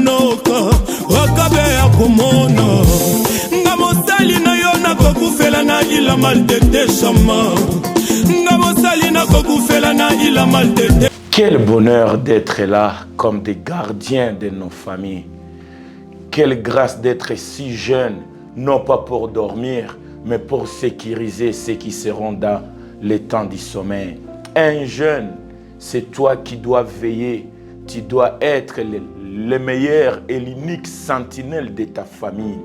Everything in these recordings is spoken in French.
monoka wakabe ya komona nga mosali na yo nakokufela na ila maltete chama nga mosali nakokufela na ila maltete. Quel bonheur d'être là comme des gardiens de nos familles. Quelle grâce d'être si jeunes, non pas pour dormir, mais pour sécuriser ceux qui seront dans les temps du sommeil. Un jeune, c'est toi qui dois veiller. Tu dois être le meilleur et l'unique sentinelle de ta famille.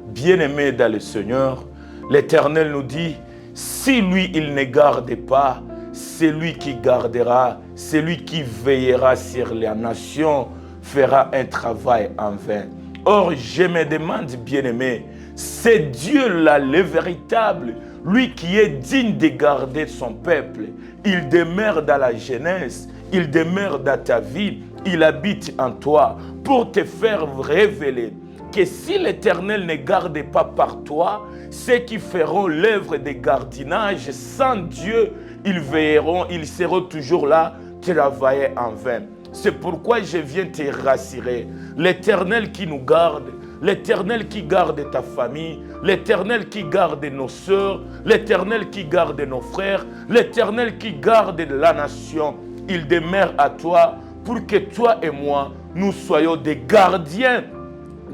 Bien-aimé dans le Seigneur, l'Éternel nous dit, si lui, il ne garde pas, c'est lui qui gardera, c'est lui qui veillera sur la nation, fera un travail en vain. Or, je me demande, bien-aimé, c'est Dieu-là, le véritable, lui qui est digne de garder son peuple. Il demeure dans la jeunesse, il demeure dans ta vie, il habite en toi pour te faire révéler que si l'Éternel ne garde pas par toi, ceux qui feront l'œuvre de gardiennage sans Dieu, ils veilleront, ils seront toujours là, travailler en vain. C'est pourquoi je viens te rassurer. L'Éternel qui nous garde, l'Éternel qui garde ta famille, l'Éternel qui garde nos sœurs, l'Éternel qui garde nos frères, l'Éternel qui garde la nation, il demeure à toi pour que toi et moi, nous soyons des gardiens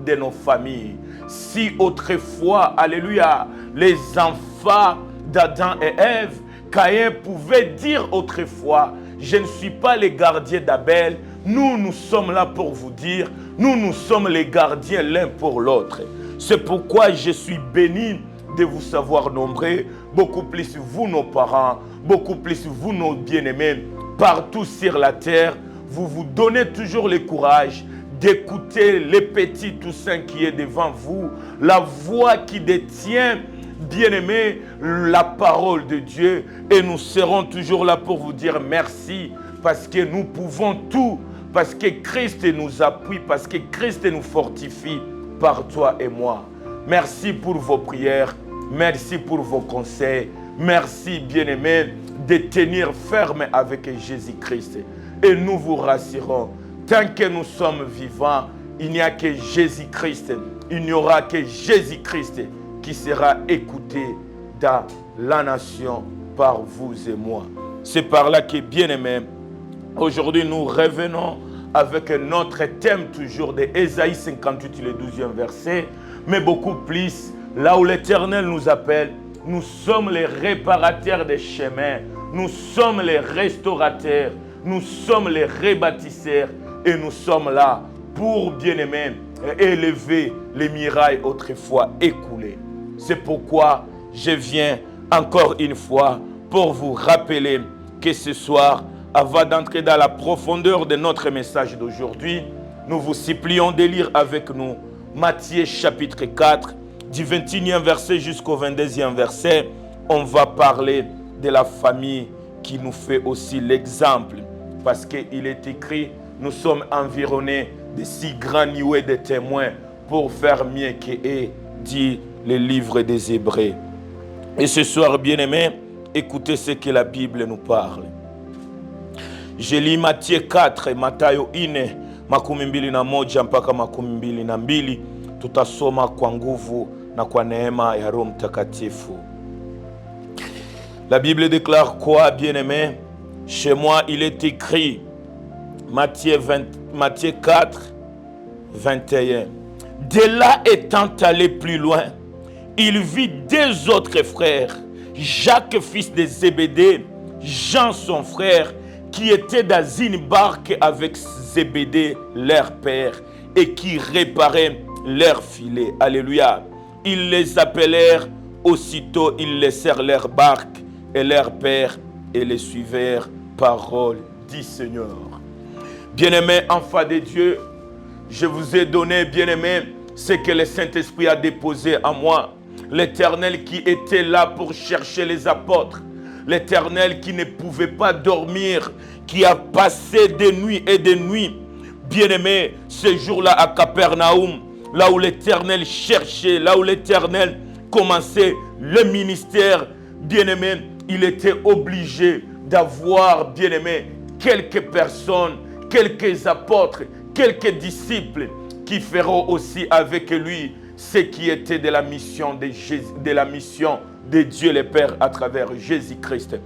de nos familles. Si autrefois, alléluia, les enfants d'Adam et Ève, Caïn pouvait dire autrefois, je ne suis pas le gardien d'Abel, nous sommes là pour vous dire, nous sommes les gardiens l'un pour l'autre. C'est pourquoi je suis béni de vous savoir nombreux, beaucoup plus vous nos parents, beaucoup plus vous nos bien-aimés, partout sur la terre, vous vous donnez toujours le courage d'écouter les petits Toussaint qui est devant vous, la voix qui détient, bien-aimés, la parole de Dieu. Et nous serons toujours là pour vous dire merci, parce que nous pouvons tout, parce que Christ nous appuie, parce que Christ nous fortifie par toi et moi. Merci pour vos prières, merci pour vos conseils, merci, bien-aimés, de tenir ferme avec Jésus-Christ. Et nous vous rassurons, tant que nous sommes vivants, il n'y a que Jésus-Christ, il n'y aura que Jésus-Christ qui sera écouté dans la nation par vous et moi. C'est par là que, bien-aimés, aujourd'hui nous revenons avec notre thème toujours de Ésaïe 58, le 12e verset, mais beaucoup plus, là où l'Éternel nous appelle, nous sommes les réparateurs des chemins, nous sommes les restaurateurs, nous sommes les rebâtisseurs et nous sommes là pour, bien-aimés, élever les murailles autrefois écoulées. C'est pourquoi je viens encore une fois pour vous rappeler que ce soir, avant d'entrer dans la profondeur de notre message d'aujourd'hui, nous vous supplions de lire avec nous Matthieu chapitre 4, du 21e verset jusqu'au 22e verset. On va parler de la famille qui nous fait aussi l'exemple. Parce qu'il est écrit, nous sommes environnés de si grands nuées de témoins pour faire mieux qu'eux, dit le livre des Hébreux. Et ce soir, bien-aimés, écoutez ce que la Bible nous parle. Je lis Matthieu 4, Mathayo 4, makumi mbili na moja mpaka makumi mbili na mbili. Tutasoma kwa nguvu na kwa neema ya Roho Mtakatifu. La Bible déclare quoi, bien-aimés? Chez moi, il est écrit, Matthieu 4, 21. De là étant allé plus loin, il vit deux autres frères, Jacques fils de Zébédée, Jean son frère, qui étaient dans une barque avec Zébédée leur père et qui réparaient leurs filets. Alléluia. Ils les appelèrent, aussitôt ils laissèrent leur barque et leur père et les suivirent. Parole du Seigneur. Bien-aimés, enfants de Dieu, je vous ai donné, bien-aimés, ce que le Saint-Esprit a déposé en moi. L'Éternel qui était là pour chercher les apôtres. L'Éternel qui ne pouvait pas dormir, qui a passé des nuits et des nuits. Bien-aimés, ce jour-là à Capernaum, là où l'Éternel cherchait, là où l'Éternel commençait le ministère, bien-aimés, il était obligé d'avoir, bien-aimés, quelques personnes, quelques apôtres, quelques disciples qui feront aussi avec lui ce qui était de la mission de Dieu le Père à travers Jésus-Christ.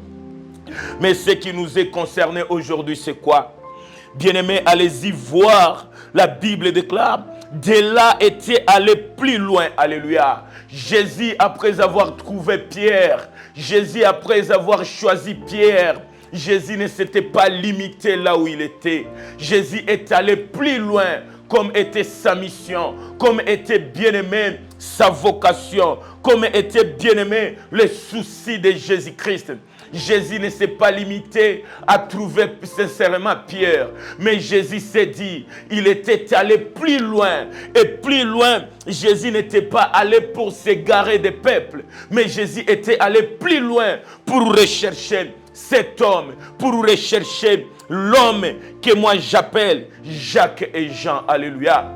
Mais ce qui nous est concerné aujourd'hui, c'est quoi? Bien-aimés, allez-y voir. La Bible déclare, de là était allé plus loin. Alléluia. Jésus, après avoir trouvé Pierre, Jésus, après avoir choisi Pierre, Jésus ne s'était pas limité là où il était. Jésus est allé plus loin, comme était sa mission, comme était bien-aimé sa vocation, comme était bien-aimé le souci de Jésus-Christ. Jésus ne s'est pas limité à trouver sincèrement Pierre, mais Jésus s'est dit, il était allé plus loin. Et plus loin, Jésus n'était pas allé pour s'égarer des peuples, mais Jésus était allé plus loin pour rechercher cet homme, pour rechercher l'homme que moi j'appelle Jacques et Jean. Alléluia.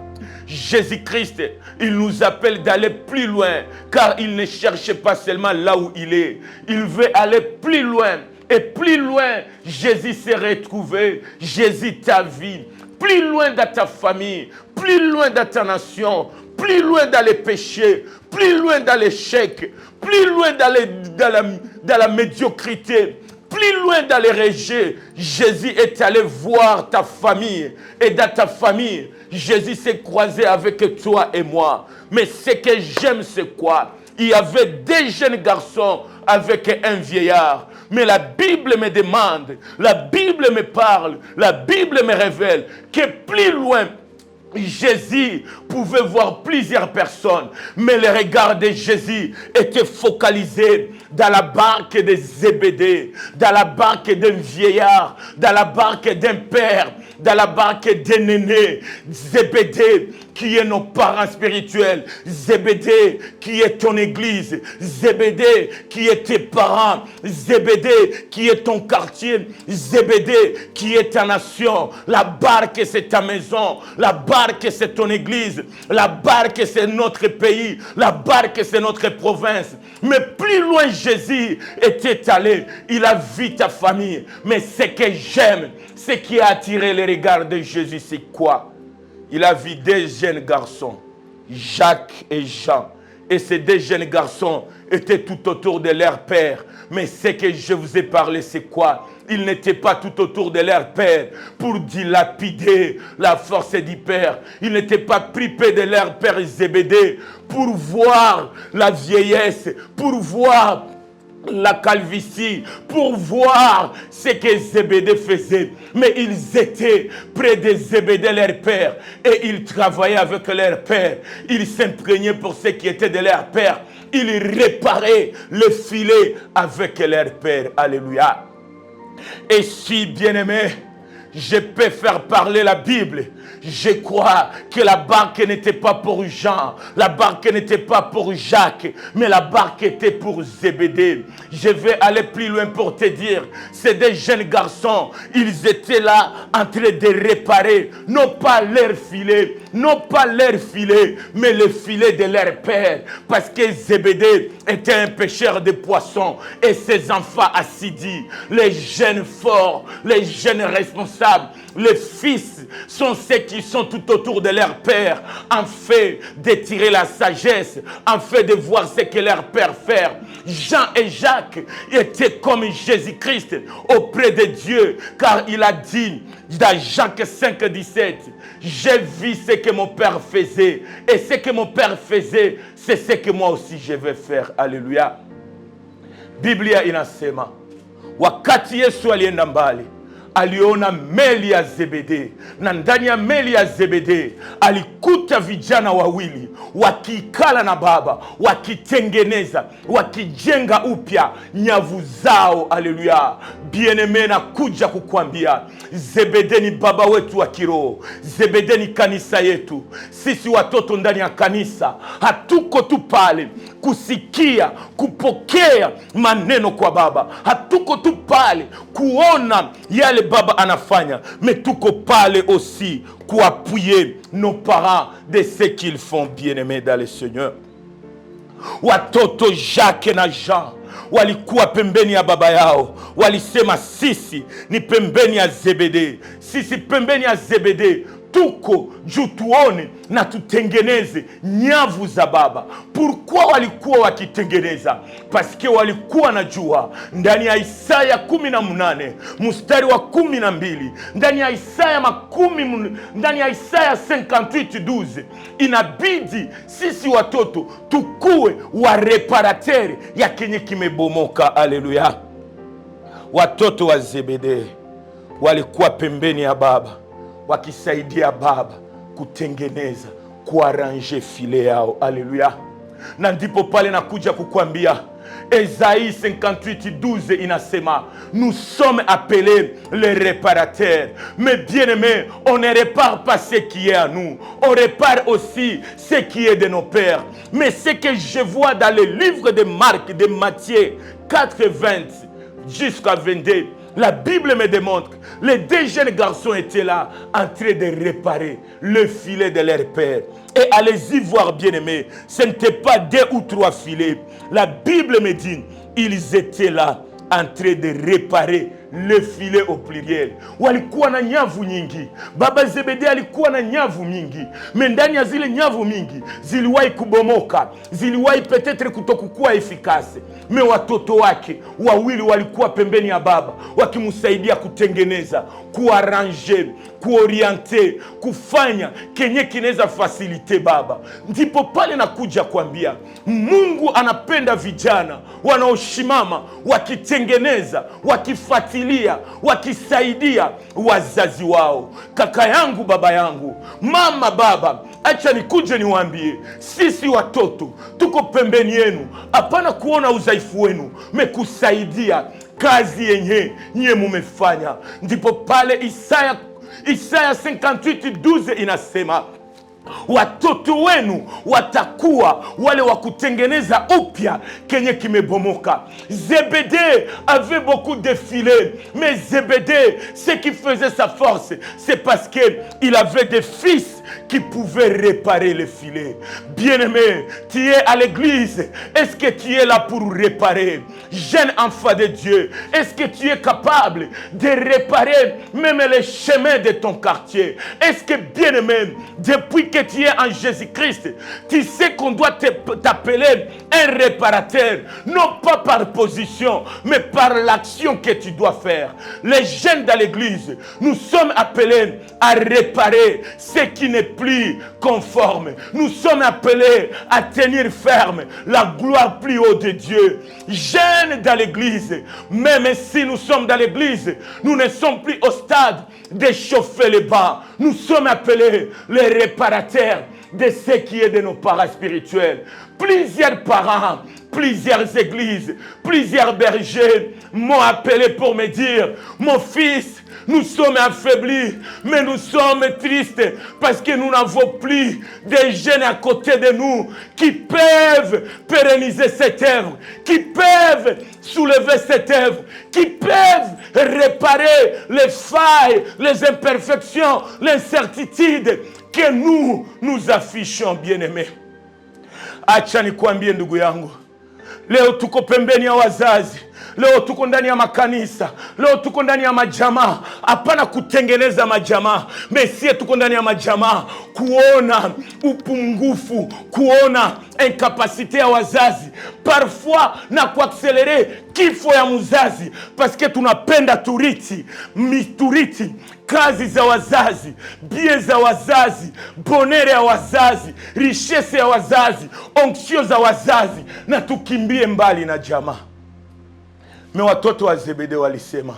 Jésus-Christ, il nous appelle d'aller plus loin, car il ne cherche pas seulement là où il est. Il veut aller plus loin. Et plus loin, Jésus s'est retrouvé. Jésus t'a vu. Plus loin dans ta famille, plus loin dans ta nation, plus loin dans les péchés, plus loin dans l'échec, plus loin dans la médiocrité, plus loin dans les rejets. Jésus est allé voir ta famille. Et dans ta famille, Jésus s'est croisé avec toi et moi. Mais ce que j'aime, c'est quoi? Il y avait des jeunes garçons avec un vieillard. Mais la Bible me demande, la Bible me parle, la Bible me révèle que plus loin, Jésus pouvait voir plusieurs personnes, mais le regard de Jésus était focalisé dans la barque de Zébédée, dans la barque d'un vieillard, dans la barque d'un père, dans la barque d'un aîné. Zébédée qui est nos parents spirituels, Zébédée qui est ton église, Zébédée qui est tes parents, Zébédée qui est ton quartier, Zébédée qui est ta nation. La barque c'est ta maison, la barque c'est ton église, la barque c'est notre pays, la barque c'est notre province. Mais plus loin Jésus était allé, il a vu ta famille. Mais ce que j'aime, ce qui a attiré les regards de Jésus, c'est quoi? Il a vu deux jeunes garçons, Jacques et Jean. Et ces deux jeunes garçons étaient tout autour de leur père. Mais ce que je vous ai parlé, c'est quoi? Ils n'étaient pas tout autour de leur père pour dilapider la force du père. Ils n'étaient pas privés de leur père Zébédée pour voir la vieillesse, pour voir la calvitie, pour voir ce que Zébédée faisait. Mais ils étaient près de Zébédée, leur père, et ils travaillaient avec leur père. Ils s'imprégnaient pour ce qui était de leur père. Ils réparaient le filet avec leur père. Alléluia. Et si, bien-aimé, je peux faire parler la Bible, je crois que la barque n'était pas pour Jean, la barque n'était pas pour Jacques, mais la barque était pour Zébédée. Je vais aller plus loin pour te dire, c'est des jeunes garçons, ils étaient là en train de réparer, non pas leur filet, mais le filet de leur père, parce que Zébédée était un pêcheur de poissons, et ses enfants assidus, les jeunes forts, les jeunes responsables, les fils sont ceux qui sont tout autour de leur père, en fait de tirer la sagesse, en fait de voir ce que leur père fait. Jean et Jacques étaient comme Jésus-Christ auprès de Dieu, car il a dit dans Jacques 5, 17, j'ai vu ce que mon père faisait, et ce que mon père faisait, c'est ce que moi aussi je vais faire. Alléluia. Biblia inasema, wakati Yesu alienda mbali, aliona meli ya Zebedee, na ndani ya meli ya Zebedee alikuta vijana wawili wakikala na baba, wakitengeneza, wakijenga upya nyavu zao. Haleluya. Bien-aimé, na kuja kukwambia, Zebedee ni baba wetu wa kiroho. Zebedee ni kanisa yetu. Sisi watoto ndani ya kanisa hatuko tu pale kusikia, kupokea maneno kwa baba. Hatuko tu pale kuona yale baba anafanya, mais tuko pale aussi pour appuyer nos parents de ce qu'ils font, bien-aimés dans le Seigneur. Watoto Jacques na Jean walikuwa pembeni ya baba yao, walisema sisi ni pembeni ya Zebedee, sisi pembeni ya Zebedee tuko juu tuone na tutengeneze nyavu za Baba. Pourquoi walikuwa wakitengeneza? Paske walikuwa na jua ndani ya Isaya 18 mstari wa 12, ndani ya Isaya 58:12 inabidi sisi watoto tukue wa reparateur ya kenye kimebomoka. Haleluya. Watoto wa Zebede walikuwa pembeni ya Baba wakisaidia Baba kutengeneza, kuarrange file yao. Haleluya. Na ndipo pale nakuja kukwambia Esaïe 58:12 inasema, nous sommes appelés les réparateurs. Mais bien aimés, on ne répare pas ce qui est à nous, on répare aussi ce qui est de nos pères. Mais ce que je vois dans le livre de Marc, de Matthieu 4:20 jusqu'à 22, la Bible me démontre que les deux jeunes garçons étaient là en train de réparer le filet de leur père. Et allez-y voir, bien-aimés, ce n'était pas 2 ou 3 filets. La Bible me dit, ils étaient là en train de réparer le filet au pluriel. Walikuwa na nyavu nyingi. Baba Zebede alikuwa na nyavu mingi. Ndani ya zile nyavu mingi ziliwahi kubomoka, ziliwahi peut-être kutokuwa efikase. Me watoto wake wawili walikuwa pembeni ya Baba wakimsaidia kutengeneza, kuarrange, kuoriente, kufanya kenye kinaweza fasilite Baba. Ndipo pale nakuja kuambia Mungu anapenda vijana wanaoshimama wakitengeneza, wakifuatilia, wakisaidia wazazi wao. Kaka yangu, baba yangu, mama, baba, acha nikuje niwaambie, sisi watoto tuko pembeni yenu, hapana kuona udhaifu wenu, mekusaidia kazi yenye nye mumefanya. Ndipo pale Isaya 58:12 inasema, watoto wenu watakuwa wale wa kutengeneza upya kenye kimebomoka. Zebede avait beaucoup de filets, mais Zebede, ce qui faisait sa force, c'est parce qu'il avait des fils qui pouvaient réparer les filets. Bien-aimé, tu es à l'église, est-ce que tu es là pour réparer? Jeune enfant de Dieu, est-ce que tu es capable de réparer même les chemins de ton quartier? Est-ce que, bien-aimé, depuis que tu es en Jésus-Christ, tu sais qu'on doit t'appeler un réparateur, non pas par position, mais par l'action que tu dois faire. Les jeunes dans l'église, nous sommes appelés à réparer ce qui n'est plus conforme. Nous sommes appelés à tenir ferme la gloire plus haute de Dieu. Jeunes dans l'église, même si nous sommes dans l'église, nous ne sommes plus au stade de chauffer les bancs. Nous sommes appelés les réparateurs de ce qui est de nos parents spirituels. Plusieurs parents, plusieurs églises, plusieurs bergers m'ont appelé pour me dire, mon fils, nous sommes affaiblis, mais nous sommes tristes parce que nous n'avons plus des jeunes à côté de nous qui peuvent pérenniser cette œuvre, qui peuvent soulever cette œuvre, qui peuvent réparer les failles, les imperfections, l'incertitude que nous affichons, bien-aimés. Acha nikwambie ndugu yangu, leo tuko pembeni ya wazazi, leo tuko ndani ya makanisa, leo tuko ndani ya majamaa. Hapana kutengeneza majamaa, mesie tuko ndani ya majamaa kuona upungufu, kuona incapacité ya wazazi, parfois na kuaccelerer kifo ya mzazi, parce que tunapenda turiti kazi za wazazi, bie za wazazi, bonere ya wazazi, richesse ya wazazi, onksio za wazazi, na tukimbie mbali na jamaa. Me watoto wa Zebede walisema,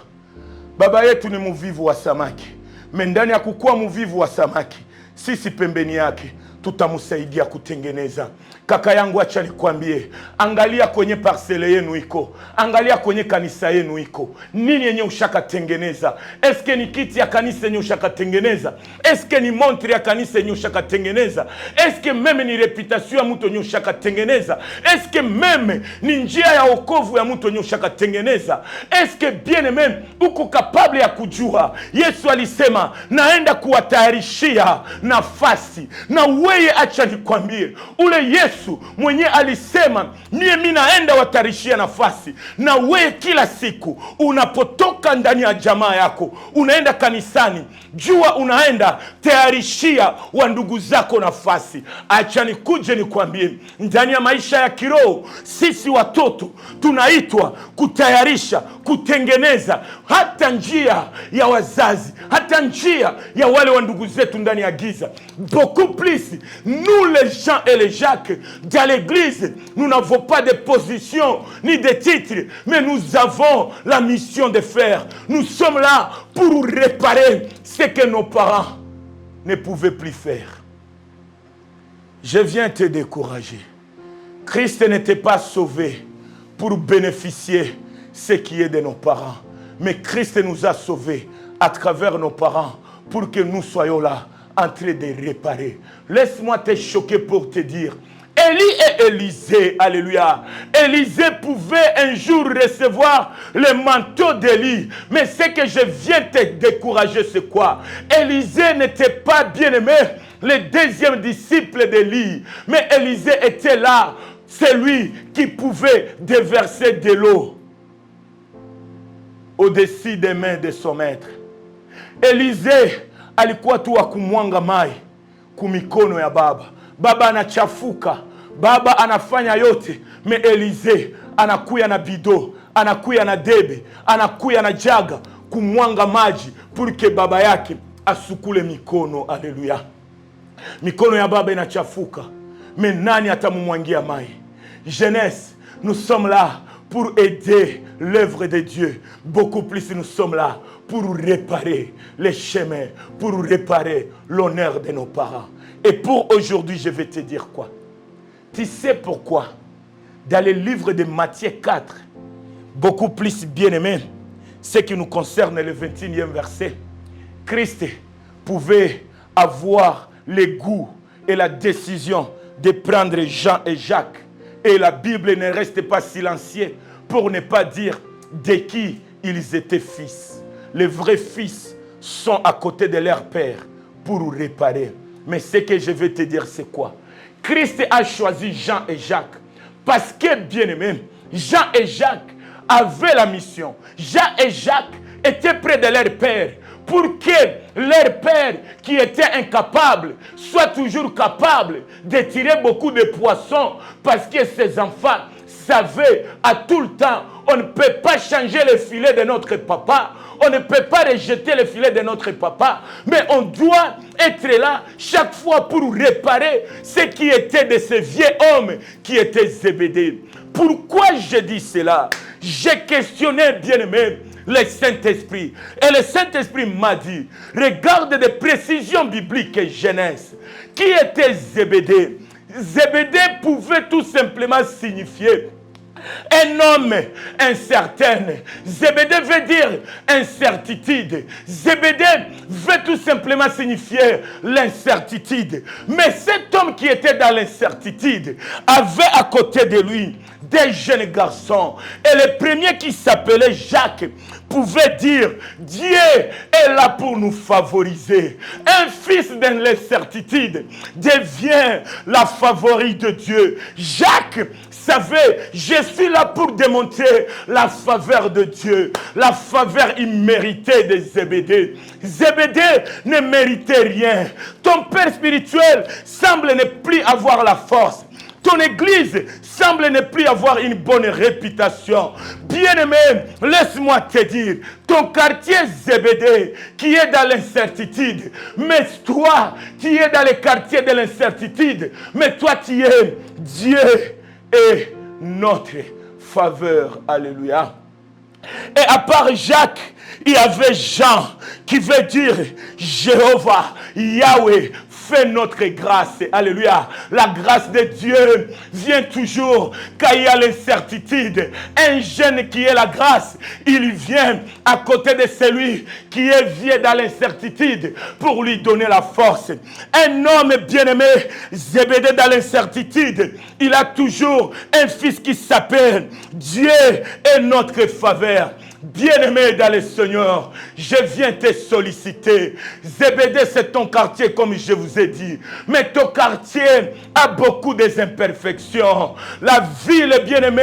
baba yetu ni muvivu wa samaki. Ndani ya kukua muvivu wa samaki, sisi pembeni yake tutamsaidia kutengeneza. Kaka yangu, acha nikwambie, angalia kwenye parcele yenu iko, angalia kwenye kanisa yenu iko, nini yenye ushakatengeneza? Eske ni kiti ya kanisa yenye ushakatengeneza? Eske ni montre ya kanisa yenye ushakatengeneza? Eske meme ni reputation ya mtu yenye ushakatengeneza? Eske meme ni njia ya wokovu ya mtu yenye ushakatengeneza? Eske bien meme uko capable ya kujua? Yesu alisema, naenda kuwatayarishia nafasi, na Weye acha nikwambie, ule Yesu mwenye alisema mimi naenda watarishia nafasi, na wewe kila siku unapotoka ndani ya jamaa yako, unaenda kanisani, jua unaenda tayarishia wa ndugu zako nafasi. Acha nikuje nikwambie, ndani ya maisha ya kiroho sisi watoto tunaitwa kutayarisha, kutengeneza hata njia ya wazazi, hata njia ya wale wa ndugu zetu ndani ya giza. Beaucoup plus, nous les Jean et les Jacques dans l'église, nous n'avons pas de position ni de titre, mais nous avons la mission de faire. Nous sommes là pour réparer ce que nos parents ne pouvaient plus faire. Je viens te décourager. Christ n'était pas sauvé pour bénéficier ce qui est de nos parents, mais Christ nous a sauvés à travers nos parents pour que nous soyons là en train de réparer. Laisse-moi te choquer pour te dire, Élie et Élisée, alléluia. Élisée pouvait un jour recevoir le manteau d'Élie. Mais ce que je viens te décourager, c'est quoi? Élisée n'était pas bien-aimé, le deuxième disciple d'Élie. Mais Élisée était là, c'est lui qui pouvait déverser de l'eau au-dessus des mains de son maître. Élisée alikuwa tu akumwanga mai kumikono ya baba. Baba anachafuka, baba anafanya yote, me Élisée anakuya na bido, anakuya na debe, anakuya na jaga kumwanga maji pour que baba yake asukule mikono. Alléluia. Mikono ya baba inachafuka, mais nani atamumwangia mai? Jeunesse, nous sommes là pour aider l'œuvre de Dieu. Beaucoup plus, nous sommes là pour réparer les chemins, pour réparer l'honneur de nos parents. Et pour aujourd'hui, je vais te dire quoi? Tu sais pourquoi? Dans le livre de Matthieu 4, beaucoup plus bien-aimé, ce qui nous concerne le 21e verset, Christ pouvait avoir le goût et la décision de prendre Jean et Jacques. Et la Bible ne reste pas silencieuse pour ne pas dire de qui ils étaient fils. Les vrais fils sont à côté de leur père pour réparer. Mais ce que je vais te dire, c'est quoi? Christ a choisi Jean et Jacques parce que, bien aimé, Jean et Jacques avaient la mission. Jean et Jacques étaient près de leur père pour que leur père, qui était incapable, soit toujours capable de tirer beaucoup de poissons, parce que ses enfants savaient à tout le temps, on ne peut pas changer le filet de notre papa, on ne peut pas rejeter le filet de notre papa, mais on doit être là chaque fois pour réparer ce qui était de ce vieux homme qui était Zébédée. Pourquoi je dis cela? J'ai questionné, bien-aimé, le Saint-Esprit. Et le Saint-Esprit m'a dit, regarde des précisions bibliques et Genèse. Qui était Zébédée? Zébédée pouvait tout simplement signifier un homme incertain. Zébédée veut dire incertitude. Zébédée veut tout simplement signifier l'incertitude. Mais cet homme qui était dans l'incertitude avait à côté de lui des jeunes garçons. Et le premier qui s'appelait Jacques pouvait dire, Dieu est là pour nous favoriser. Un fils dans l'incertitude devient la favorite de Dieu. Jacques savait, je suis là pour démontrer la faveur de Dieu, la faveur imméritée de Zébédée. Zébédée ne méritait rien. Ton père spirituel semble ne plus avoir la force. Ton église semble ne plus avoir une bonne réputation. Bien-aimé, laisse-moi te dire, ton quartier Zébédée qui est dans l'incertitude, mais toi qui es dans le quartier de l'incertitude, mais toi tu es Dieu et notre faveur. Alléluia. Et à part Jacques, il y avait Jean qui veut dire Jéhovah, Yahweh, fais notre grâce. Alléluia. La grâce de Dieu vient toujours quand il y a l'incertitude. Un jeune qui est la grâce, il vient à côté de celui qui est vieux dans l'incertitude pour lui donner la force. Un homme bien-aimé, Zébédée dans l'incertitude, il a toujours un fils qui s'appelle Dieu est notre faveur. Bien-aimé dans le Seigneur, je viens te solliciter. Zébédée, c'est ton quartier comme je vous ai dit. Mais ton quartier a beaucoup d'imperfections. La ville, bien-aimé,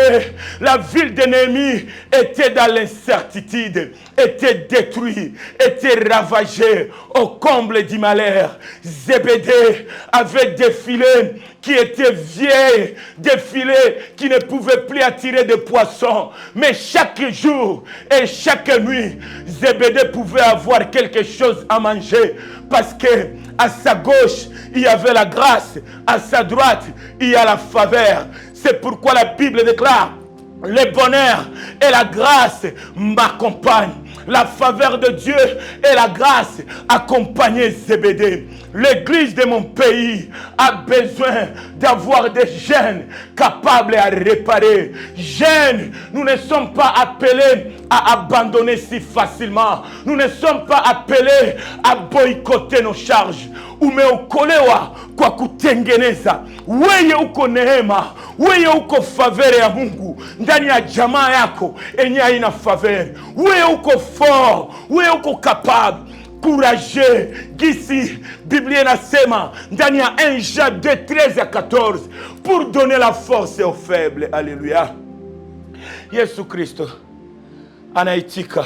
la ville de Néhémie était dans l'incertitude, était détruite, était ravagée au comble du malheur. Zébédée avait des filets qui étaient vieilles, des filets qui ne pouvaient plus attirer de poissons. Mais chaque jour et chaque nuit, Zébédée pouvait avoir quelque chose à manger parce que à sa gauche, il y avait la grâce, à sa droite, il y a la faveur. C'est pourquoi la Bible déclare: le bonheur et la grâce m'accompagnent. La faveur de Dieu et la grâce accompagnaient Zébédée. L'église de mon pays a besoin d'avoir des jeunes capables à réparer. Jeunes, nous ne sommes pas appelés à abandonner si facilement. Nous ne sommes pas appelés à boycotter nos charges. Umeokolewa kwa kutengeneza. Wewe uko neema, wewe uko faveur ya Mungu ndani ya jamaa yako enye haina faveur. Wewe uko fort, wewe uko capable, courageux. Gisi Biblia inasema ndani ya 1 Jean 2:13-14 pour donner la force aux faibles. Alléluia. Yesu Kristo anaitika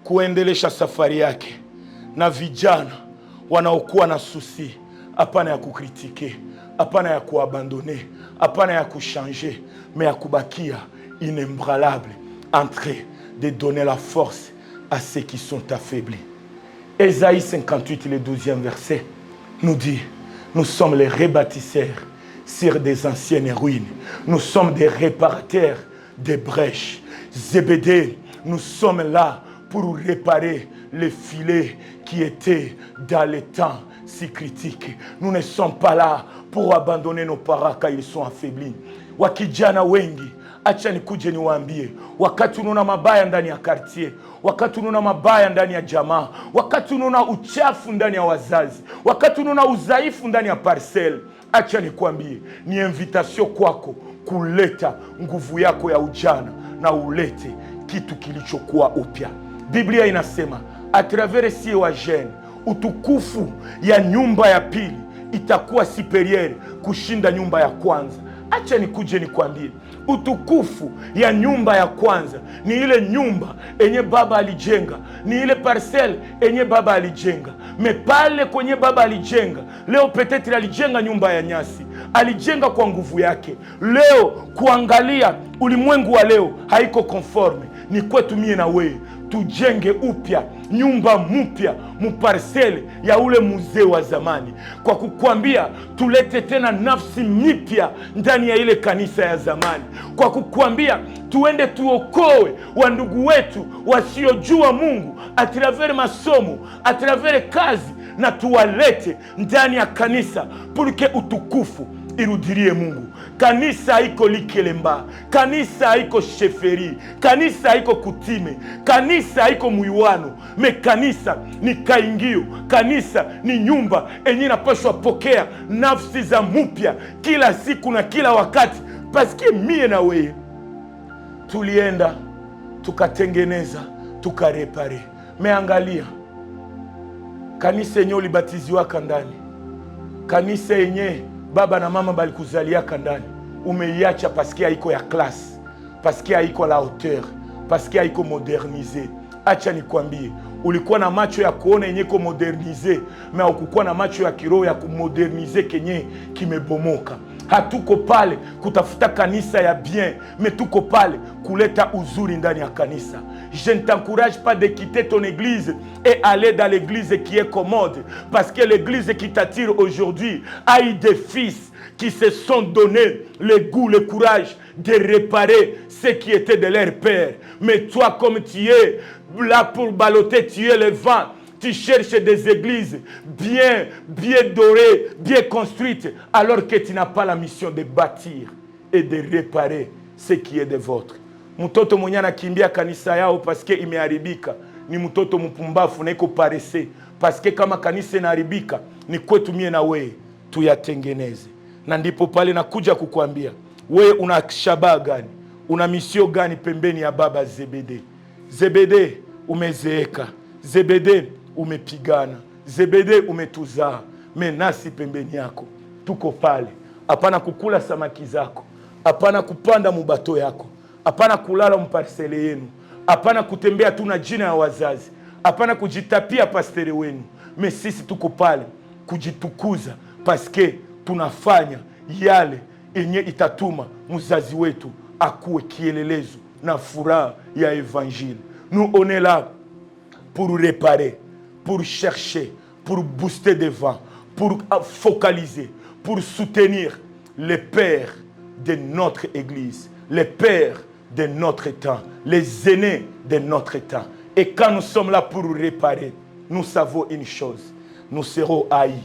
kuendelesha safari yake na vijana wanaokuwa na susi, hapana ya kukritike, hapana ya kuabandone, hapana ya kuchanger, mais ya kubakia inébranlable en train de donner la force à ceux qui sont affaiblis. Ésaïe 58, le 12e verset, nous dit: nous sommes les rebâtisseurs sur des anciennes ruines. Nous sommes des réparateurs des brèches. Zébédée, nous sommes là pour réparer les filets qui étaient dans les temps si critiques. Nous ne sommes pas là pour abandonner nos parents quand ils sont affaiblis. Wakijana wengi, acha nikuje niwaambie, wakati unaona mabaya ndani ya quartier, wakati unaona mabaya ndani ya jamaa, wakati unaona uchafu ndani ya wazazi, wakati unaona udhaifu ndani ya parcelle, acha nikwambie, ni invitation kwako kuleta nguvu yako ya ujana na ulete kitu kilichokuwa upya. Biblia inasema a travers sie wa jeune, utukufu ya nyumba ya pili itakuwa superieur kushinda nyumba ya kwanza. Acha nikuje nikwambie, utukufu ya nyumba ya kwanza ni ile nyumba enye baba alijenga, ni ile parcelle enye baba alijenga. Me pale kwenye baba alijenga, leo peut-être alijenga nyumba ya nyasi, alijenga kwa nguvu yake. Leo kuangalia ulimwengu wa leo haiko conforme. Ni kwetu mie na wewe tujenge upya nyumba mpya muparcele ya ule mzee wa zamani, kwa kukwambia tulete tena nafsi mpya ndani ya ile kanisa ya zamani, kwa kukwambia tuende tuokoe wa ndugu wetu wasiojua Mungu a travers masomo, a travers kazi, na tuwalete ndani ya kanisa purike utukufu irudirie Mungu. Kanisa haiko likelemba, kanisa haiko sheferi, kanisa haiko kutime, kanisa haiko muiwano, me kanisa ni kaingio, kanisa ni nyumba enye napashwa pokea nafsi za mupya kila siku na kila wakati. Paske mie na wewe tulienda tukatengeneza tukarepare. Meangalia kanisa yenye ulibatiziwaka ndani, kanisa yenye baba na mama balikuzaliaka ndani, umeiacha paske haiko ya classe, paske haiko la hauteur, paske haiko modernize. Acha nikwambie, ulikuwa na macho ya kuona yenye ko modernize, mais ukukuwa na macho ya kiroho ya kumodernize kenye kimebomoka. Hatuko pale kutafuta kanisa ya bien, mais tuko pale kuleta uzuri ndani ya kanisa. Je ne t'encourage pas de quitter ton église et aller dans l'église qui est commode, parce que l'église qui t'attire aujourd'hui a eu des fils qui se sont donné le goût, le courage de réparer ce qui était de leur père. Mais toi, comme tu es là pour balloter, tu es le vent. Tu cherches des églises bien dorées, bien construites, alors que tu n'as pas la mission de bâtir et de réparer ce qui est de votre. Mtoto mwenye anakimbia kanisa yao paske imeharibika ni mtoto mpumbafu na iko paresse. Paske kama kanisa inaharibika ni kwetu mie na wewe tuyatengeneze. Na ndipo pale nakuja kukuambia, wewe una shabaha gani? Una misio gani pembeni ya baba Zebede? Zebede umezeeka, Zebede umepigana, Zebede umetuzaa, menasi pembeni yako tuko pale. Hapana kukula samaki zako, hapana kupanda mubato yako, hapana kulala mparsele yenu, hapana kutembea tu na jina ya wazazi, hapana kujitapia pastere wenu. Sisi tuko pale kujitukuza, paske tunafanya yale yenye itatuma mzazi wetu akuwe kielelezo na furaha ya evangile. Nous on est là pour réparer, pour chercher, pour booster devant, pour focaliser, pour soutenir les pères de notre Église, les pères de notre temps, les aînés de notre temps. Et quand nous sommes là pour réparer, nous savons une chose: nous serons haïs,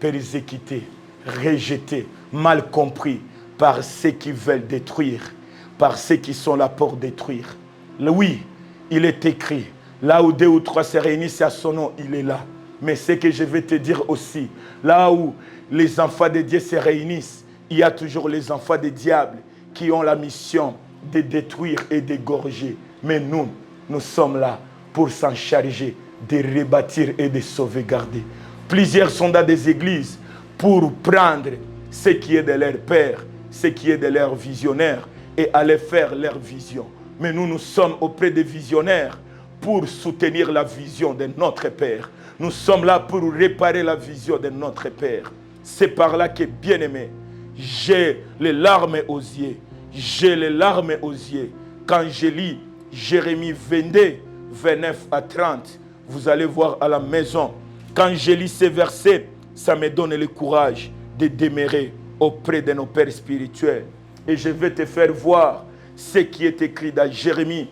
persécutés, rejetés, mal compris par ceux qui veulent détruire, par ceux qui sont là pour détruire. Oui, il est écrit, là où 2 ou 3 se réunissent à son nom, il est là. Mais ce que je vais te dire aussi, là où les enfants de Dieu se réunissent, il y a toujours les enfants des diables qui ont la mission de détruire et d'égorger. Mais nous sommes là pour s'en charger, de rebâtir et de sauvegarder. Plusieurs sont dans des églises pour prendre ce qui est de leur père, ce qui est de leur visionnaire et aller faire leur vision. Mais nous sommes auprès des visionnaires pour soutenir la vision de notre Père. Nous sommes là pour réparer la vision de notre Père. C'est par là que, bien-aimé, j'ai les larmes aux yeux. J'ai les larmes aux yeux. Quand je lis Jérémie 22, 29 à 30, vous allez voir à la maison. Quand je lis ces versets, ça me donne le courage de demeurer auprès de nos pères spirituels. Et je vais te faire voir ce qui est écrit dans Jérémie,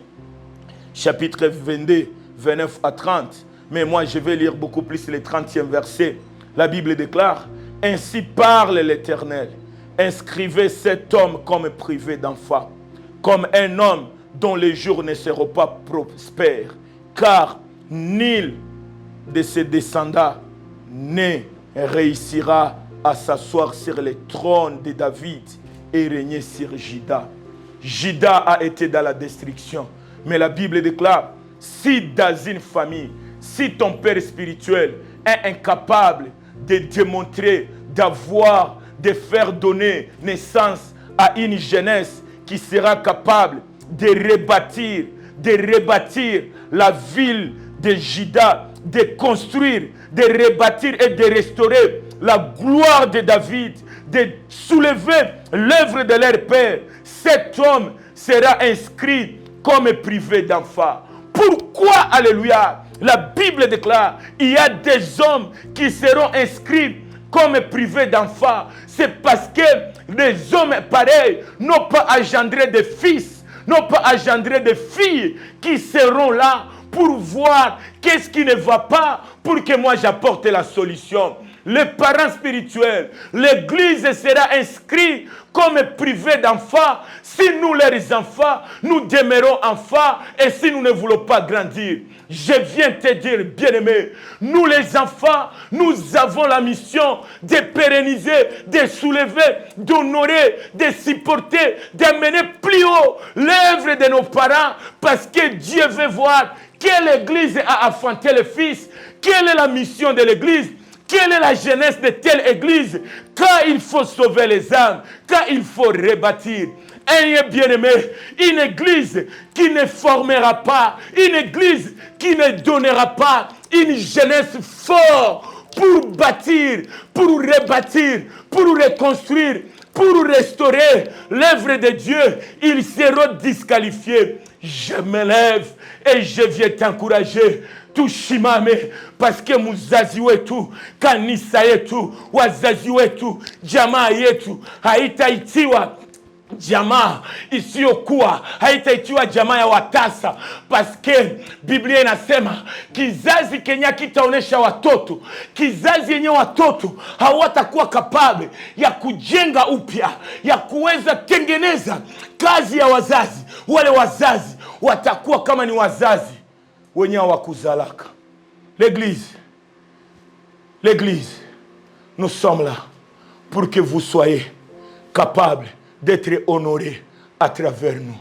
chapitre 22, 29 à 30. Mais moi, je vais lire beaucoup plus le 30e verset. La Bible déclare: « Ainsi parle l'Éternel. Inscrivez cet homme comme privé d'enfant, comme un homme dont les jours ne seront pas prospères, car nul de ses descendants ne réussira à s'asseoir sur le trône de David et régner sur Juda. » Juda a été dans la destruction. Mais la Bible déclare, si dans une famille, si ton père spirituel est incapable de démontrer, d'avoir, de faire donner naissance à une jeunesse qui sera capable de rebâtir la ville de Juda, de construire, de rebâtir et de restaurer la gloire de David, de soulever l'œuvre de leur père, cet homme sera inscrit comme privé d'enfant. Pourquoi, alléluia, la Bible déclare, il y a des hommes qui seront inscrits comme privés d'enfants? C'est parce que les hommes pareils n'ont pas engendré de fils, n'ont pas engendré de filles qui seront là pour voir qu'est-ce qui ne va pas, pour que moi j'apporte la solution. Les parents spirituels, l'Église sera inscrite comme privée d'enfants si nous, leurs enfants, nous demeurons enfants et si nous ne voulons pas grandir. Je viens te dire, bien-aimé, nous les enfants, nous avons la mission de pérenniser, de soulever, d'honorer, de supporter, d'amener plus haut l'œuvre de nos parents, parce que Dieu veut voir quelle Église a enfanté le Fils, quelle est la mission de l'Église. Quelle est la jeunesse de telle église? Quand il faut sauver les âmes, quand il faut rebâtir. Et bien-aimé, une église qui ne formera pas, une église qui ne donnera pas une jeunesse forte pour bâtir, pour rebâtir, pour reconstruire, pour restaurer l'œuvre de Dieu, ils seront disqualifiés. Je me lève et je viens t'encourager. Tushimame, parce que muzazi wetu, kanisa yetu, wazazi wetu, jamaa yetu haitaitiwa jamaa isiyokuwa, haitaitiwa jamaa ya watasa, paske Biblia inasema kizazi Kenya kitaonesha watoto, kizazi yenye watoto hawatakuwa kapable ya kujenga upya, ya kuweza tengeneza kazi ya wazazi. Wale wazazi watakuwa kama ni wazazi wenye hawakuzalaka. L'église, nous sommes là pour que vous soyez capables d'être honorés à travers nous.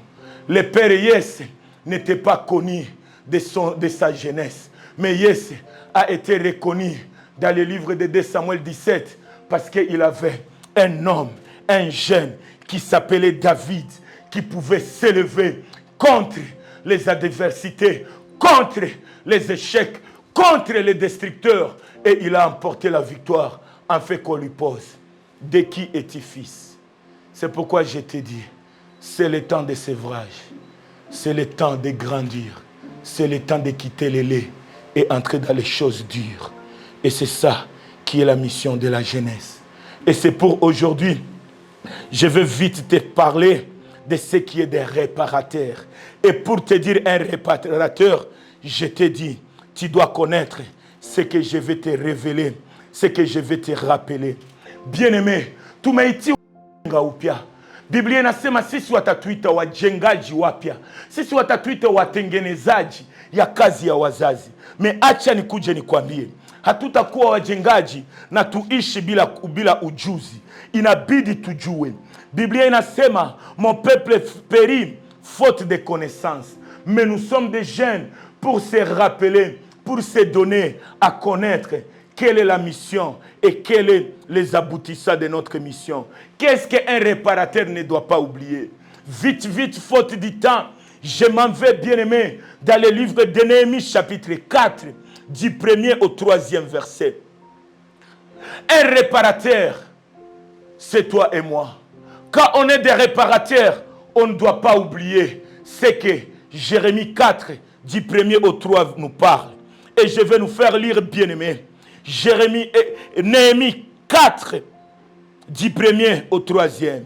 Le Père Yes n'était pas connu de sa jeunesse. Mais Yesse a été reconnu dans le livre de 2 Samuel 17 parce qu'il avait un homme, un jeune qui s'appelait David, qui pouvait s'élever contre les adversités, contre les échecs, contre les destructeurs. Et il a emporté la victoire en fait qu'on lui pose. De qui es-tu fils? C'est pourquoi je te dis, c'est le temps de sévrage, c'est le temps de grandir, c'est le temps de quitter les laits et entrer dans les choses dures. Et c'est ça qui est la mission de la jeunesse. Et c'est pour aujourd'hui, je veux vite te parler de ce qui est des réparateurs. Et pour te dire un réparateur, je te dis, tu dois connaître ce que je vais te révéler, ce que je vais te rappeler. Bien-aimé, tumeitiwa upya. Biblia inasema sisi watatuita wajengaji wapya. Sisi watatuita watengenezaji ya kazi ya wazazi. Me acha nikuje nikwambie, hatutakuwa wajengaji na tuishi bila ujuzi. Inabidi tujue. Biblia inasema mon peuple périt faute de connaissance. Mais nous sommes des jeunes pour se rappeler, pour se donner à connaître quelle est la mission et quels sont les aboutissants de notre mission. Qu'est-ce qu'un réparateur ne doit pas oublier? Vite, vite, faute du temps, je m'en vais, bien-aimé, dans le livre de Néhémie, chapitre 4, du 1er au 3e verset. Un réparateur, c'est toi et moi. Quand on est des réparateurs, on ne doit pas oublier ce que Jérémie 4, du 1er au 3 nous parle. Et je vais nous faire lire, bien-aimé, Néhémie 4, du 1er au 3e.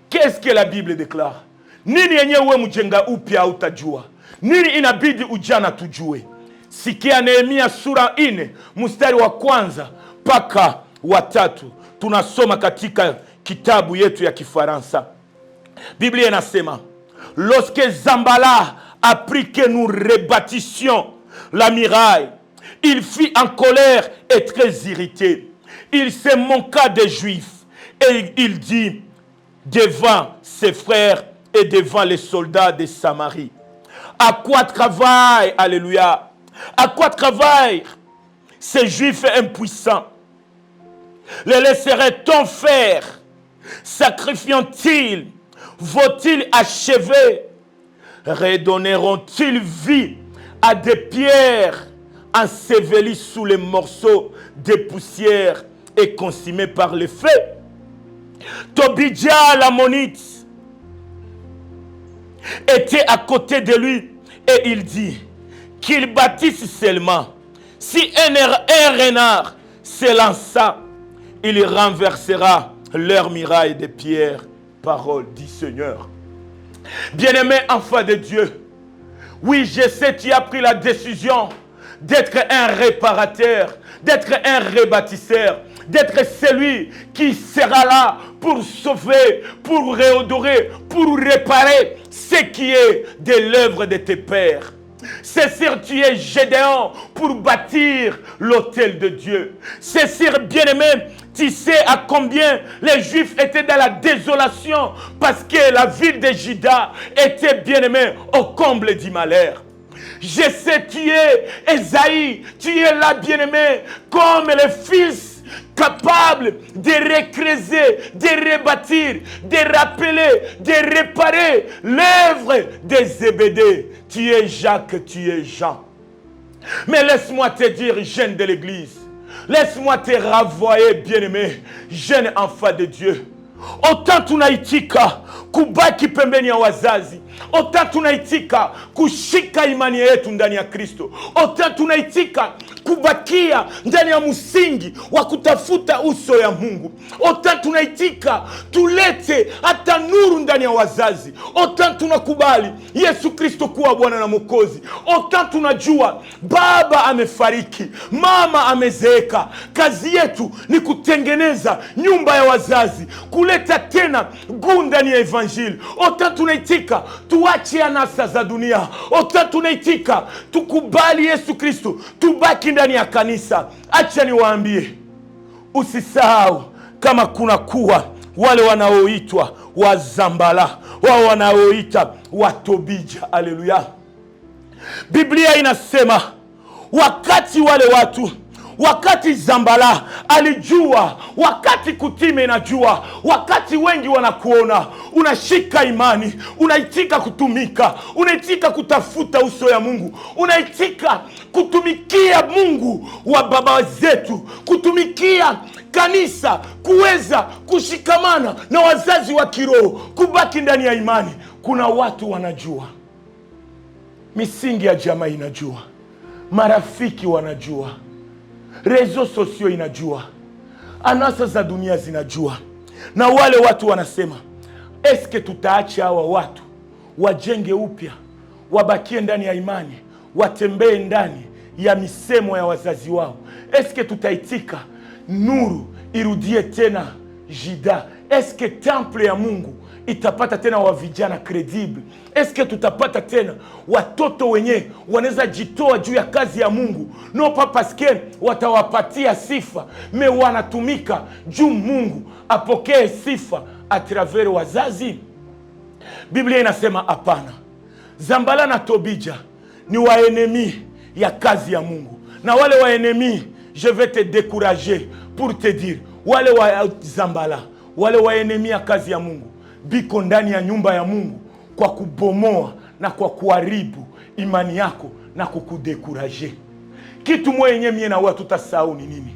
Qu'est-ce que la Bible déclare? Nini yenyewe mjenga upya utajua? Nini inabidi ujana tujue? Sikia Nehemia sura 4, mstari wa kwanza mpaka wa 3. Tunasoma katika kitabu yetu ya Kifaransa. Biblia inasema, lorsque Zambala apprit que nous rebâtissions la muraille, il fut en colère et très irrité. Il se moqua des Juifs et il dit devant ses frères et devant les soldats de Samarie, à quoi travaillent, alléluia, à quoi travaillent ces Juifs impuissants? Les laisserait-on faire? Sacrifieront-ils? Vont-ils achever? Redonneront-ils vie à des pierres ensevelies sous les morceaux de poussière et consumées par le feu? Tobidja l'ammonite était à côté de lui et il dit qu'il bâtisse seulement. Si un renard se lança, il renversera leur muraille de pierre. Parole du Seigneur. Bien-aimé enfant de Dieu, oui, je sais, tu as pris la décision d'être un réparateur, d'être un rebâtisseur, d'être celui qui sera là pour sauver, pour redorer, pour réparer ce qui est de l'œuvre de tes pères. C'est sûr, tu es Gédéon pour bâtir l'autel de Dieu. C'est sûr, bien-aimé, tu sais à combien les Juifs étaient dans la désolation parce que la ville de Juda était, bien-aimé, au comble du malheur. Je sais, tu es Esaïe, tu es là, bien-aimé, comme le fils capable de recreuser, de rebâtir, de rappeler, de réparer l'œuvre des Zébédée. Tu es Jacques, tu es Jean. Mais laisse-moi te dire, jeune de l'église, laisse-moi te renvoyer, bien-aimé, jeune enfant de Dieu. Autant tunaitika kubaki pembeni ya wazazi, autant tunaitika kushika imani yetu ndani ya Kristo, autant tunaitika kubakia ndani ya msingi wa kutafuta uso ya Mungu, autant tunaitika tulete hata nuru ndani ya wazazi, autant tunakubali Yesu Kristo kuwa Bwana na Mwokozi, autant tunajua baba amefariki, mama amezeeka, kazi yetu ni kutengeneza nyumba ya wazazi, kuleta tena nguvu ndani ya evanjili. Autant tunaitika tuache anasa za dunia, autant tunaitika tukubali Yesu Kristo, tubaki ndani ya kanisa. Acha niwaambie, usisahau kama kuna kuwa wale wanaoitwa wa Zambala, wao wanaoita wa Tobija. Haleluya. Biblia inasema wakati wale watu, wakati Zambala alijua, wakati Kutime inajua, wakati wengi wanakuona, unashika imani, unaitika kutumika, unaitika kutafuta uso ya Mungu, unaitika kutumikia Mungu wa baba zetu, kutumikia kanisa, kuweza kushikamana na wazazi wa kiroho, kubaki ndani ya imani. Kuna watu wanajua, misingi ya jamaa inajua, marafiki wanajua, rezo sosio inajua, anasa za dunia zinajua, na wale watu wanasema, eske tutaacha hawa watu wajenge upya, wabakie ndani ya imani, watembee ndani ya misemo ya wazazi wao? Eske tutaitika nuru irudie tena Jida? Eske temple ya Mungu itapata tena wa vijana credible? Eske tutapata tena watoto wenye wanaweza jitoa juu ya kazi ya Mungu? No pas parce que watawapatia sifa, me wanatumika juu Mungu apokee sifa a travers wazazi. Biblia inasema hapana. Zambala na Tobija ni waenemi ya kazi ya Mungu. Na wale waenemi, je vais te décourager pour te dire, wale wa Zambala, wale waenemi ya kazi ya Mungu, biko ndani ya nyumba ya Mungu kwa kubomoa na kwa kuharibu imani yako na kukudekuraje. Kitu mwenye mie na wewe tutasahau ni nini?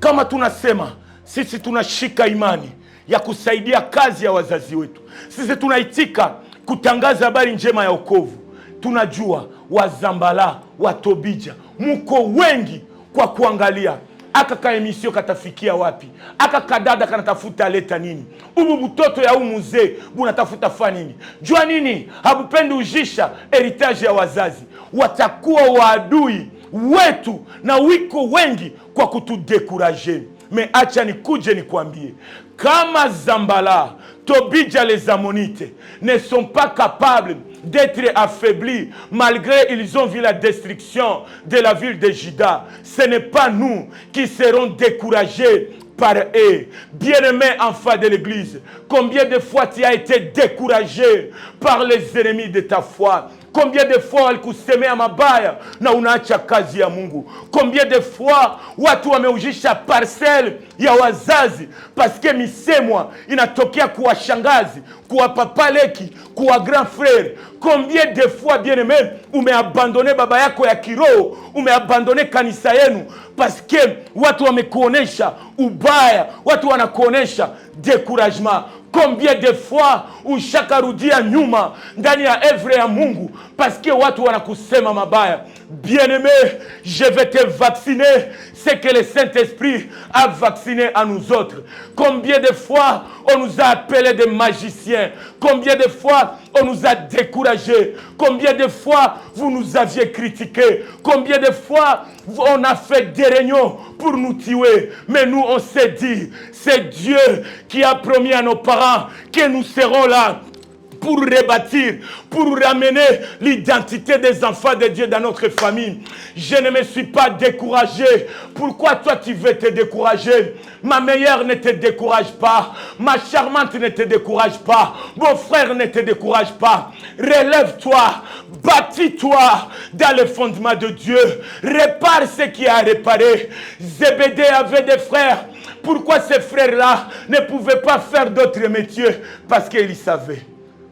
Kama tunasema sisi tunashika imani ya kusaidia kazi ya wazazi wetu, sisi tunaitika kutangaza habari njema ya wokovu, tunajua Wazambala, Watobija muko wengi kwa kuangalia aka ka emisio katafikia wapi, aka kadada kanatafuta leta nini, ubu butoto ya muzee bunatafuta fa nini. Jua nini? Habupendi ujisha heritage ya wazazi. Watakuwa waadui wetu na wiko wengi kwa kutudekuraje. Me acha nikuje nikwambie, kama Zambala, Tobija, les Ammonites ne sont pas capables d'être affaiblis malgré ils ont vu la destruction de la ville de Juda, ce n'est pas nous qui serons découragés par eux. Bien-aimé enfant de l'église, combien de fois tu as été découragé par les ennemis de ta foi? Combien de fois walikusemea mabaya na unaacha kazi ya Mungu? Combien de fois watu wameujisha parcelle ya wazazi paske misemwa inatokea kuwa shangazi, kuwa papa leki, kuwa grand frère? Combien de fois bien-aimé umeabandone baba yako ya kiroho, umeabandone kanisa yenu paske watu wamekuonesha ubaya, watu wanakuonesha découragement? Combien de fois ushakarudia nyuma ndani ya evre ya Mungu parce que watu wanakusema mabaya? Bien-aimé, je vais te vacciner ce que le Saint-Esprit a vacciné à nous autres. Combien de fois on nous a appelés des magiciens? Combien de fois on nous a découragés? Combien de fois vous nous aviez critiqués? Combien de fois on a fait des réunions pour nous tuer? Mais nous on s'est dit, c'est Dieu qui a promis à nos parents que nous serons là pour rebâtir, pour ramener l'identité des enfants de Dieu dans notre famille. Je ne me suis pas découragé. Pourquoi toi tu veux te décourager? Ma meilleure ne te décourage pas. Ma charmante ne te décourage pas. Mon frère ne te décourage pas. Relève-toi, bâtis-toi dans le fondement de Dieu. Répare ce qui a réparé. Zébédée avait des frères. Pourquoi ces frères-là ne pouvaient pas faire d'autres métiers? Parce qu'ils savaient.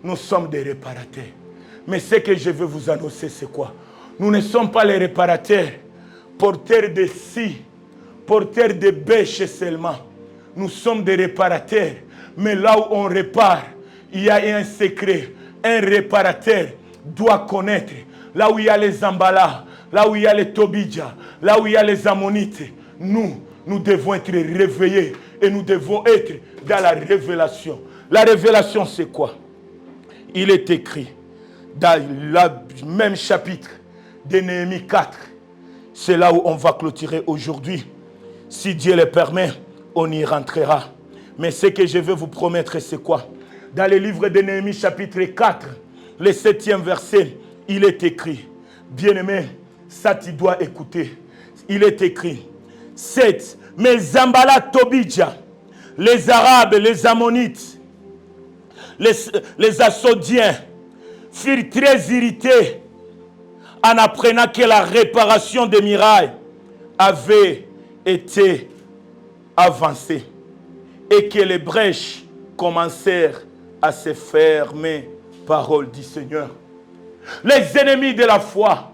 Nous sommes des réparateurs. Mais ce que je veux vous annoncer, c'est quoi? Nous ne sommes pas les réparateurs, porteurs de scie, porteurs de bêches seulement. Nous sommes des réparateurs. Mais là où on répare, il y a un secret. Un réparateur doit connaître. Là où il y a les Zambala, là où il y a les Tobija, là où il y a les Ammonites, nous devons être réveillés et nous devons être dans la révélation. La révélation, c'est quoi? Il est écrit dans le même chapitre de Néhémie 4. C'est là où on va clôturer aujourd'hui. Si Dieu le permet, on y rentrera. Mais ce que je veux vous promettre, c'est quoi? Dans le livre de Néhémie chapitre 4, le 7e verset, il est écrit. Bien-aimé, ça tu dois écouter. Il est écrit. 7. Mais Zambala, Tobija, les Arabes, les Ammonites, les Assodiens furent très irrités en apprenant que la réparation des murailles avait été avancée et que les brèches commencèrent à se fermer. Parole du Seigneur. Les ennemis de la foi,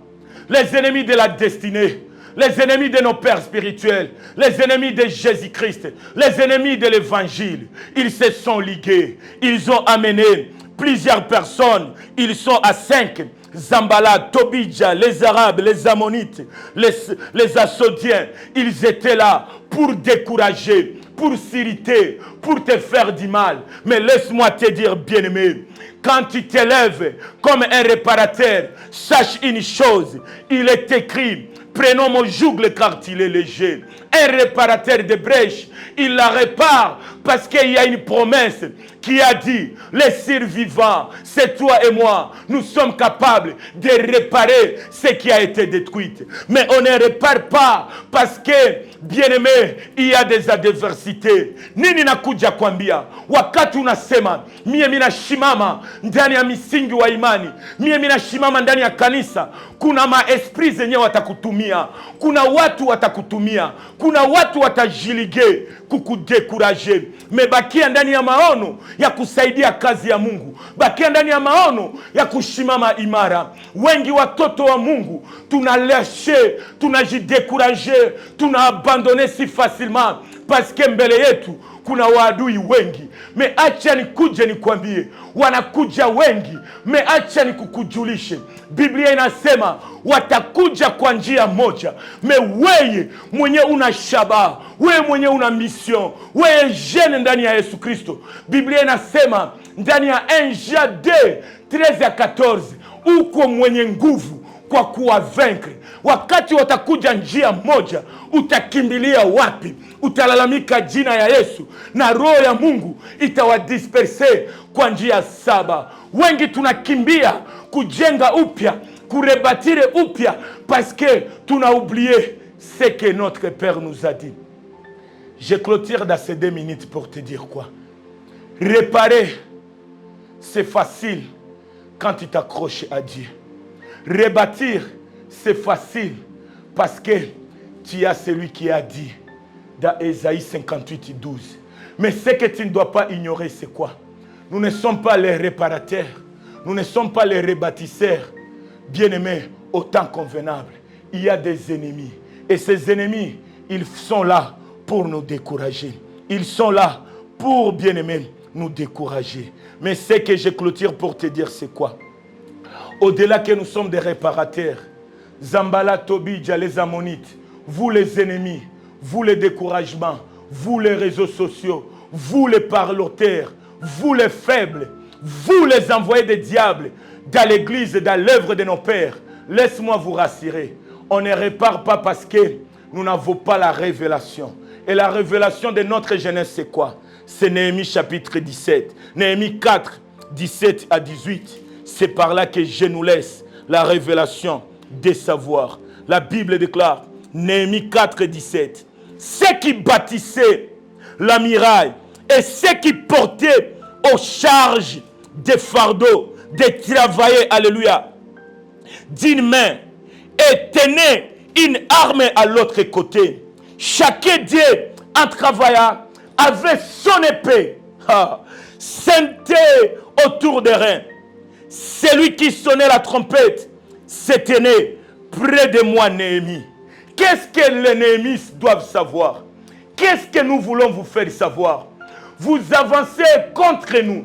les ennemis de la destinée, les ennemis de nos pères spirituels, les ennemis de Jésus-Christ, les ennemis de l'évangile, ils se sont ligués. Ils ont amené plusieurs personnes. Ils sont à 5. Zambala, Tobidja, les Arabes, les Ammonites, les Assodiens. Ils étaient là pour décourager, pour s'irriter, pour te faire du mal. Mais laisse-moi te dire, bien-aimé, quand tu t'élèves comme un réparateur, sache une chose, il est écrit, prenons mon joug car il est léger. Un réparateur de brèches, il la répare parce qu'il y a une promesse qui a dit, les survivants, c'est toi et moi, nous sommes capables de réparer ce qui a été détruit. Mais on ne répare pas parce que, bien-aimé, il y a des adversités. Nini nakuja kwambia, wakati unasema, mie mina shimama ndani ya misingi wa imani, mie mina shimama ndani ya kanisa, kuna maesprit zenye watakutumia, kuna watu watakutumia, kuna watu watajilige kukudekuraje. Mebakia ndani ya maono ya kusaidia kazi ya Mungu, bakia ndani ya maono ya kushimama imara. Wengi watoto wa Mungu tunaleshe, tunajidekuraje, tunaabandone si facilement parce que mbele yetu kuna waadui wengi. Me acha nikuje nikwambie, wanakuja wengi. Me acha nikukujulishe, Biblia inasema watakuja kwa njia moja. Me weye mwenye una shabaha, wewe mwenye una mission, wewe jeune ndani ya Yesu Kristo, Biblia inasema ndani ya 1 Jean 2:13-14, uko mwenye nguvu kwa kuwavaincre. Wakati watakuja njia moja, utakimbilia wapi? Utalalamika jina ya Yesu na roho ya Mungu itawadisperse kwa njia 7. Wengi tunakimbia kujenga upya, kurebatire upya parce que tuna oublié ce que notre Père nous a dit. Je clôture dans ces 2 minutes pour te dire quoi? Réparer, c'est facile quand tu t'accroches à Dieu. Rebâtir, c'est facile parce que tu as celui qui a dit dans Ésaïe 58:12. Mais ce que tu ne dois pas ignorer, c'est quoi? Nous ne sommes pas les réparateurs, nous ne sommes pas les rebâtisseurs, bien-aimés, au temps convenable. Il y a des ennemis. Et ces ennemis, ils sont là pour nous décourager. Ils sont là pour, bien-aimés, nous décourager. Mais ce que je clôture pour te dire, c'est quoi? Au-delà que nous sommes des réparateurs, Zambala, Tobidja, les Ammonites, vous les ennemis, vous les découragements, vous les réseaux sociaux, vous les parloteurs, vous les faibles, vous les envoyés des diables dans l'église, dans l'œuvre de nos pères, laisse-moi vous rassurer. On ne répare pas parce que nous n'avons pas la révélation. Et la révélation de notre jeunesse, c'est quoi? C'est Néhémie chapitre 17. Néhémie 4, 17-18. C'est par là que je nous laisse la révélation des savoirs. La Bible déclare, Néhémie 4, 17. Ceux qui bâtissaient la muraille et ceux qui portaient aux charges des fardeaux, de travailler, alléluia, d'une main et tenaient une arme à l'autre côté. Chacun d'eux, en travaillant, avait son épée, sentait autour des reins. Celui qui sonnait la trompette se tenait près de moi, Néhémie. Qu'est-ce que les Néhémis doivent savoir? Qu'est-ce que nous voulons vous faire savoir? Vous avancez contre nous,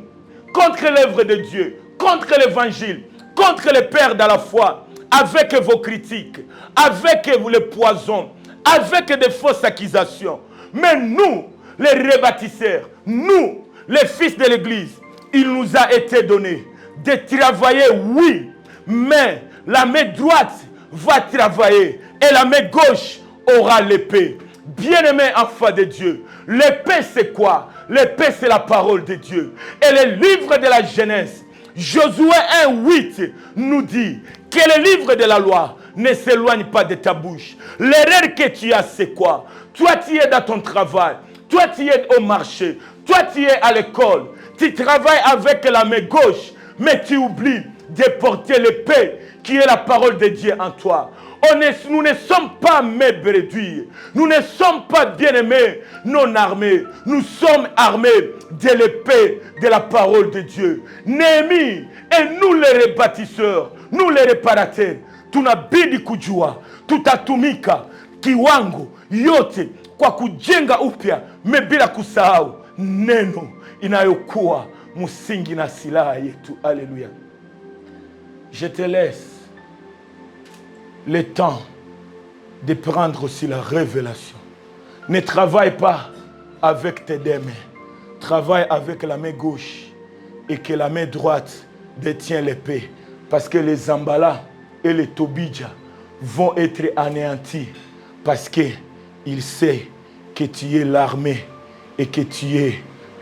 contre l'œuvre de Dieu, contre l'évangile, contre les pères de la foi, avec vos critiques, avec les poisons, avec des fausses accusations. Mais nous, les rebâtisseurs, nous, les fils de l'Église, il nous a été donné de travailler, oui, mais la main droite va travailler et la main gauche aura l'épée. Bien-aimés enfants de Dieu, l'épée c'est quoi? L'épée c'est la parole de Dieu. Et le livre de la Genèse, Josué 1:8 nous dit que le livre de la loi ne s'éloigne pas de ta bouche. L'erreur que tu as c'est quoi? Toi tu es dans ton travail, toi tu es au marché, toi tu es à l'école, tu travailles avec la main gauche, mais tu oublies de porter l'épée qui est la parole de Dieu en toi. Nous ne sommes pas mes réduits. Nous ne sommes pas bien-aimés, non armés. Nous sommes armés de l'épée de la parole de Dieu. Néhémie et nous les rebâtisseurs, nous les réparateurs, tunabidi kujua, tutatumika kiwango yote kwa kujenga upya, bila kusahau neno inayokuwa msingi na silaha yetu. Alléluia. Je te laisse le temps de prendre aussi la révélation. Ne travaille pas avec tes deux mains. Travaille avec la main gauche et que la main droite détient l'épée. Parce que les Zambala et les Tobidja vont être anéantis. Parce qu'il sait que tu es l'armée et que tu es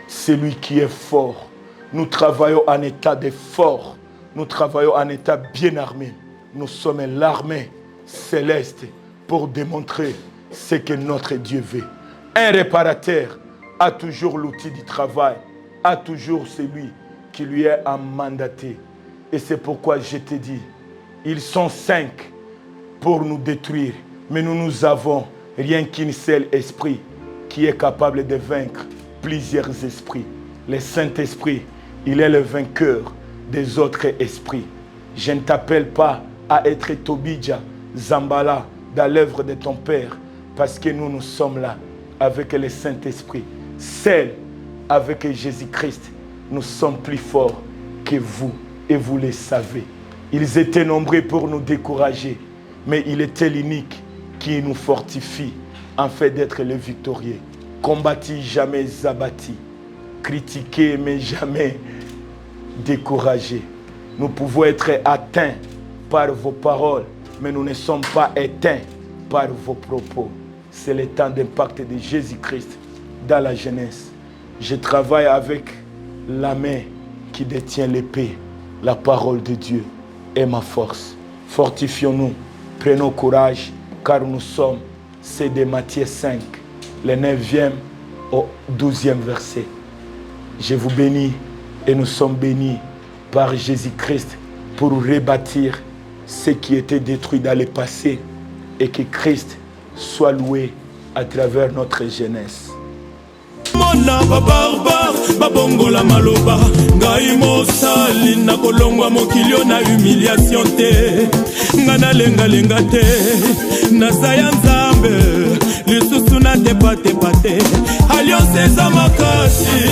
celui qui est fort. Nous travaillons en état de fort. Nous travaillons en état bien armé. Nous sommes l'armée céleste pour démontrer ce que notre Dieu veut. Un réparateur a toujours l'outil du travail, a toujours celui qui lui est mandaté. Et c'est pourquoi je te dis, ils sont 5 pour nous détruire, mais nous avons rien qu'un seul esprit qui est capable de vaincre plusieurs esprits. Le Saint-Esprit, il est le vainqueur des autres esprits. Je ne t'appelle pas à être Tobidja, Zambala, dans l'œuvre de ton Père, parce que nous sommes là avec le Saint-Esprit. Seul avec Jésus-Christ, nous sommes plus forts que vous, et vous le savez. Ils étaient nombreux pour nous décourager, mais il était l'unique qui nous fortifie en fait d'être le victorieux. Combattu, jamais abattu. Critiqué, mais jamais découragé. Nous pouvons être atteints par vos paroles, mais nous ne sommes pas éteints par vos propos. C'est le temps d'impact de Jésus-Christ dans la jeunesse. Je travaille avec la main qui détient l'épée. La parole de Dieu est ma force. Fortifions-nous, prenons courage, car nous sommes, c'est de Matthieu 5, le 9e au 12e verset. Je vous bénis et nous sommes bénis par Jésus-Christ pour rebâtir ce qui était détruit dans le passé et que Christ soit loué à travers notre jeunesse. Mona barbare babongola maloba ngai mosali na kolongwa mokilio na humiliation te ngana lenga lenga te na saya nzambe lisusu na te pate alliance za makasi